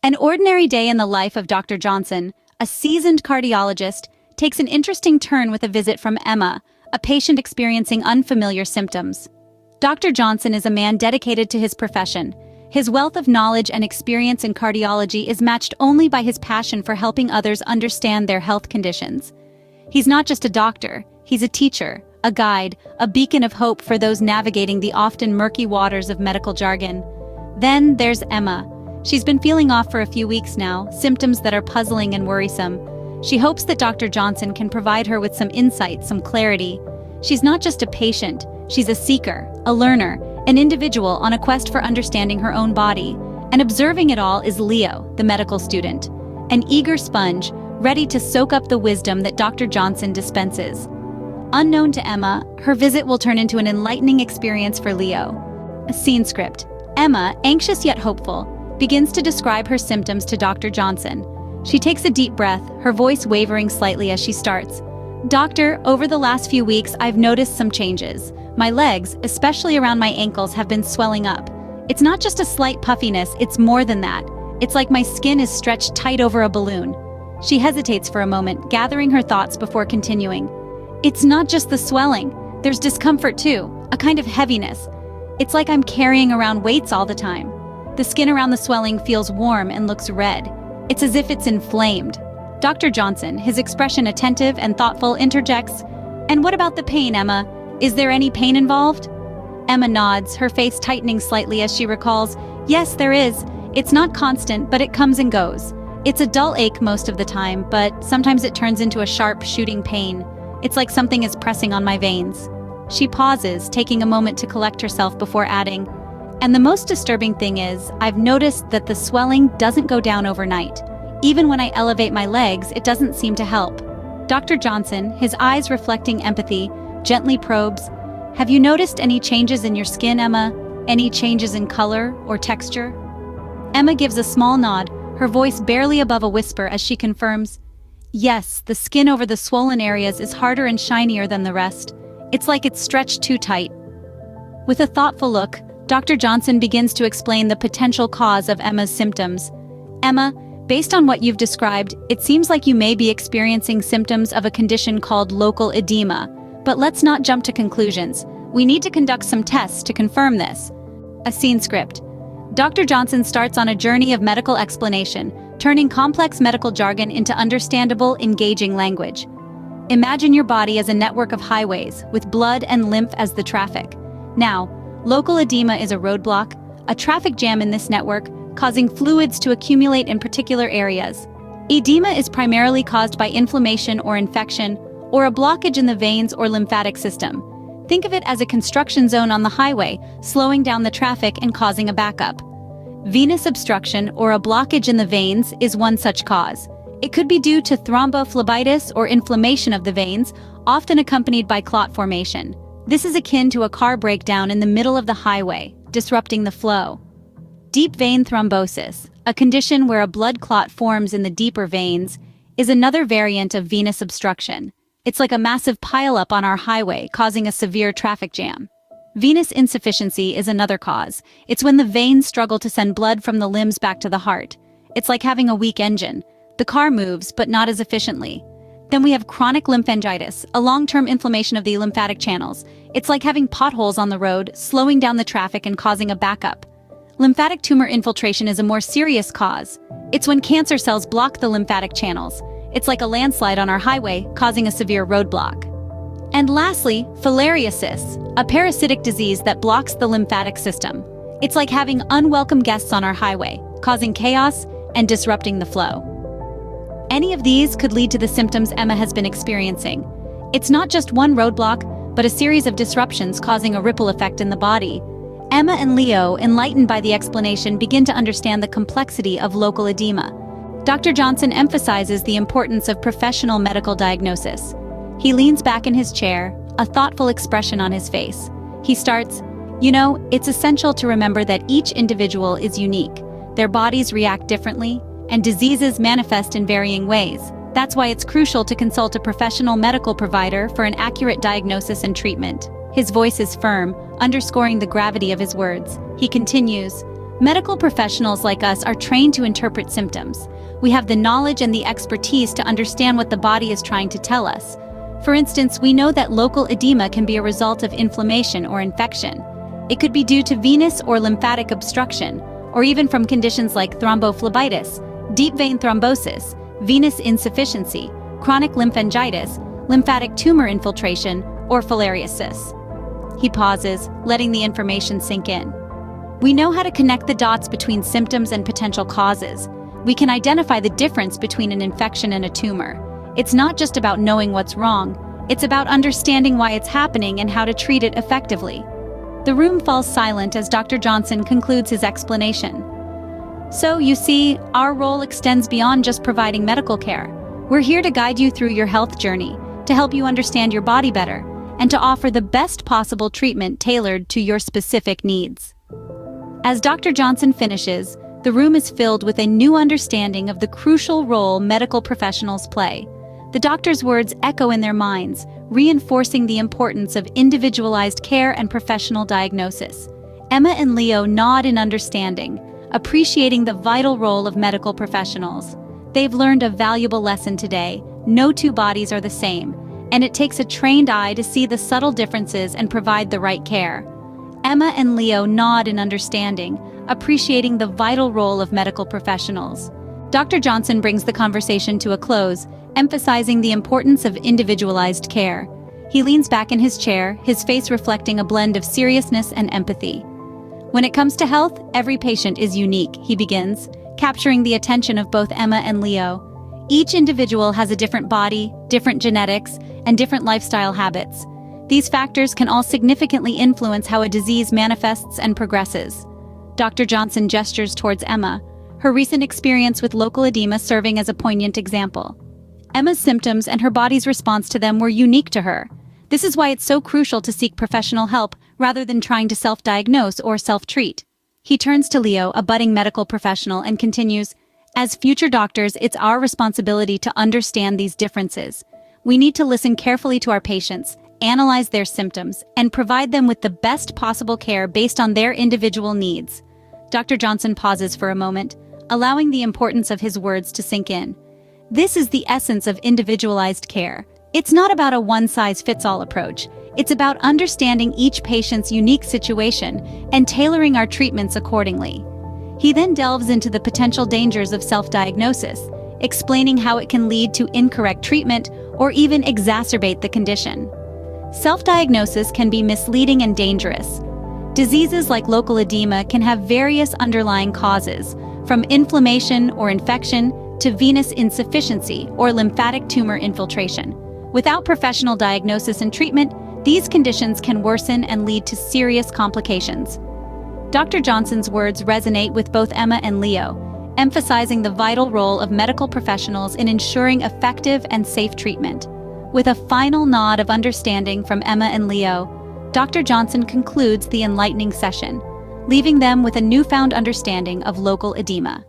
An ordinary day in the life of Dr. Johnson, a seasoned cardiologist, takes an interesting turn with a visit from Emma, a patient experiencing unfamiliar symptoms. Dr. Johnson is a man dedicated to his profession. His wealth of knowledge and experience in cardiology is matched only by his passion for helping others understand their health conditions. He's not just a doctor, he's a teacher, a guide, a beacon of hope for those navigating the often murky waters of medical jargon. Then there's Emma. She's been feeling off for a few weeks now, symptoms that are puzzling and worrisome. She hopes that Dr. Johnson can provide her with some insight, some clarity. She's not just a patient, she's a seeker, a learner, an individual on a quest for understanding her own body. And observing it all is Leo, the medical student, an eager sponge, ready to soak up the wisdom that Dr. Johnson dispenses. Unknown to Emma, her visit will turn into an enlightening experience for Leo. A scene script. Emma, anxious yet hopeful, begins to describe her symptoms to Dr. Johnson. She takes a deep breath, her voice wavering slightly as she starts. "Doctor, over the last few weeks I've noticed some changes. My legs, especially around my ankles, have been swelling up. It's not just a slight puffiness, it's more than that. It's like my skin is stretched tight over a balloon." She hesitates for a moment, gathering her thoughts before continuing. "It's not just the swelling. There's discomfort too, a kind of heaviness. It's like I'm carrying around weights all the time. The skin around the swelling feels warm and looks red. It's as if it's inflamed." Dr. Johnson, his expression attentive and thoughtful, interjects, "And what about the pain, Emma? Is there any pain involved?" Emma nods, her face tightening slightly as she recalls, "Yes, there is. It's not constant, but it comes and goes. It's a dull ache most of the time, but sometimes it turns into a sharp, shooting pain. It's like something is pressing on my veins." She pauses, taking a moment to collect herself before adding, "And the most disturbing thing is, I've noticed that the swelling doesn't go down overnight. Even when I elevate my legs, it doesn't seem to help." Dr. Johnson, his eyes reflecting empathy, gently probes, "Have you noticed any changes in your skin, Emma? Any changes in color or texture?" Emma gives a small nod, her voice barely above a whisper as she confirms, "Yes, the skin over the swollen areas is harder and shinier than the rest. It's like it's stretched too tight." With a thoughtful look, Dr. Johnson begins to explain the potential cause of Emma's symptoms. "Emma, based on what you've described, it seems like you may be experiencing symptoms of a condition called local edema. But let's not jump to conclusions. We need to conduct some tests to confirm this." A scene script. Dr. Johnson starts on a journey of medical explanation, turning complex medical jargon into understandable, engaging language. Imagine your body as a network of highways, with blood and lymph as the traffic. Now, local edema is a roadblock, a traffic jam in this network, causing fluids to accumulate in particular areas. Edema is primarily caused by inflammation or infection, or a blockage in the veins or lymphatic system. Think of it as a construction zone on the highway, slowing down the traffic and causing a backup. Venous obstruction, or a blockage in the veins, is one such cause. It could be due to thrombophlebitis or inflammation of the veins, often accompanied by clot formation. This is akin to a car breakdown in the middle of the highway, disrupting the flow. Deep vein thrombosis, a condition where a blood clot forms in the deeper veins, is another variant of venous obstruction. It's like a massive pileup on our highway, causing a severe traffic jam. Venous insufficiency is another cause. It's when the veins struggle to send blood from the limbs back to the heart. It's like having a weak engine. The car moves, but not as efficiently. Then we have chronic lymphangitis, a long-term inflammation of the lymphatic channels. It's like having potholes on the road, slowing down the traffic and causing a backup. Lymphatic tumor infiltration is a more serious cause. It's when cancer cells block the lymphatic channels. It's like a landslide on our highway, causing a severe roadblock. And lastly, filariasis, a parasitic disease that blocks the lymphatic system. It's like having unwelcome guests on our highway, causing chaos and disrupting the flow. Any of these could lead to the symptoms Emma has been experiencing. It's not just one roadblock, but a series of disruptions causing a ripple effect in the body. Emma and Leo, enlightened by the explanation, begin to understand the complexity of local edema. Dr. Johnson emphasizes the importance of professional medical diagnosis. He leans back in his chair, a thoughtful expression on his face. He starts, "You know, it's essential to remember that each individual is unique. Their bodies react differently, and diseases manifest in varying ways. That's why it's crucial to consult a professional medical provider for an accurate diagnosis and treatment." His voice is firm, underscoring the gravity of his words. He continues, Medical professionals like us are trained to interpret symptoms. We have the knowledge and the expertise to understand what the body is trying to tell us. For instance, we know that local edema can be a result of inflammation or infection. It could be due to venous or lymphatic obstruction, or even from conditions like thrombophlebitis, deep vein thrombosis, venous insufficiency, chronic lymphangitis, lymphatic tumor infiltration, or filariasis. He pauses, letting the information sink in. We know how to connect the dots between symptoms and potential causes. We can identify the difference between an infection and a tumor. It's not just about knowing what's wrong, it's about understanding why it's happening and how to treat it effectively. The room falls silent as Dr. Johnson concludes his explanation. So, you see, our role extends beyond just providing medical care. We're here to guide you through your health journey, to help you understand your body better, and to offer the best possible treatment tailored to your specific needs. As Dr. Johnson finishes, the room is filled with a new understanding of the crucial role medical professionals play. The doctor's words echo in their minds, reinforcing the importance of individualized care and professional diagnosis. Emma and Leo nod in understanding, appreciating the vital role of medical professionals. They've learned a valuable lesson today: no two bodies are the same, and it takes a trained eye to see the subtle differences and provide the right care. Emma and Leo nod in understanding, appreciating the vital role of medical professionals. Dr. Johnson brings the conversation to a close, emphasizing the importance of individualized care. He leans back in his chair, his face reflecting a blend of seriousness and empathy. When it comes to health, every patient is unique, he begins, capturing the attention of both Emma and Leo. Each individual has a different body, different genetics, and different lifestyle habits. These factors can all significantly influence how a disease manifests and progresses. Dr. Johnson gestures towards Emma, her recent experience with local edema serving as a poignant example. Emma's symptoms and her body's response to them were unique to her. This is why it's so crucial to seek professional help rather than trying to self-diagnose or self-treat. He turns to Leo, a budding medical professional, and continues, "As future doctors, it's our responsibility to understand these differences. We need to listen carefully to our patients, analyze their symptoms, and provide them with the best possible care based on their individual needs." Dr. Johnson pauses for a moment, allowing the importance of his words to sink in. This is the essence of individualized care. It's not about a one-size-fits-all approach. It's about understanding each patient's unique situation and tailoring our treatments accordingly. He then delves into the potential dangers of self-diagnosis, explaining how it can lead to incorrect treatment or even exacerbate the condition. Self-diagnosis can be misleading and dangerous. Diseases like local edema can have various underlying causes, from inflammation or infection to venous insufficiency or lymphatic tumor infiltration. Without professional diagnosis and treatment, these conditions can worsen and lead to serious complications. Dr. Johnson's words resonate with both Emma and Leo, emphasizing the vital role of medical professionals in ensuring effective and safe treatment. With a final nod of understanding from Emma and Leo, Dr. Johnson concludes the enlightening session, leaving them with a newfound understanding of local edema.